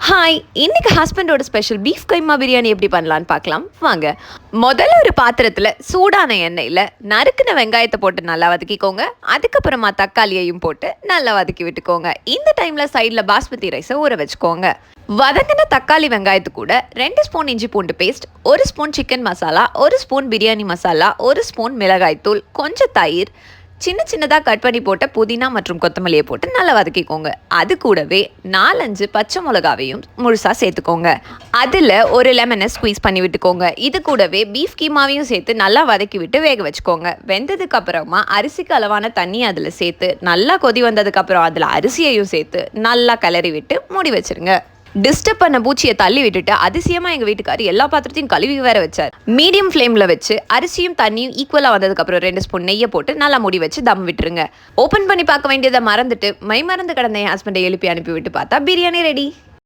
Hi, இன்னைக்கு ஹஸ்பண்டோட special beef கைமா பிரியாணி எப்படி பண்ணலான்னு பார்க்கலாம் வாங்க. முதல்ல ஒரு பாத்திரத்தில் சூடான எண்ணெயில் நறுக்குன வெங்காயத்தை போட்டு நல்லா வதக்கிக்கோங்க. அதுக்கப்புறமா தக்காளியையும் போட்டு நல்லா வதக்கி விட்டுக்கோங்க. இந்த டைமில் சைடில் பாஸ்மதி ரைஸை ஊற வச்சுக்கோங்க. வதங்கின தக்காளி வெங்காயத்து கூட 2 ஸ்பூன் இஞ்சி பூண்டு paste, 1 spoon chicken masala, 1 spoon biryani masala, 1 spoon மிளகாய்த்தூள், கொஞ்சம் தயிர், சின்ன சின்னதாக கட் பண்ணி போட்ட புதினா மற்றும் கொத்தமல்லியை போட்டு நல்லா வதக்கிக்கோங்க. அது கூடவே 4-5 பச்சை மிளகாவையும் முழுசாக சேர்த்துக்கோங்க. அதில் ஒரு லெமனை ஸ்குவீஸ் பண்ணி விட்டுக்கோங்க. இது கூடவே பீஃப் கீமாவையும் சேர்த்து நல்லா வதக்கி விட்டு வேக வச்சுக்கோங்க. வெந்ததுக்கு அப்புறமா அரிசிக்கு அளவான தண்ணி அதில் சேர்த்து நல்லா கொதி வந்ததுக்கப்புறம் அதில் அரிசியையும் சேர்த்து நல்லா கிளறி விட்டு மூடி வச்சுருங்க. டிஸ்டர்ப் பண்ண பூச்சியை தள்ளி விட்டுட்டு அதிசயமாக எங்கள் வீட்டுக்காரர் எல்லா பாத்திரத்தையும் கழுவி வேற வச்சார். மீடியம் ஃப்ளேமில் வச்சு அரிசியும் தண்ணியும் ஈக்குவலாக வந்ததுக்கப்புறம் 2 ஸ்பூன் நெய்யை போட்டு நல்லா மூடி வச்சு தம் விட்டுருங்க. ஓப்பன் பண்ணி பார்க்க வேண்டியதை மறந்துட்டு மறந்து கடந்த என் ஹஸ்பண்டை எழுப்பி அனுப்பி விட்டு பார்த்தா பிரியாணி ரெடி.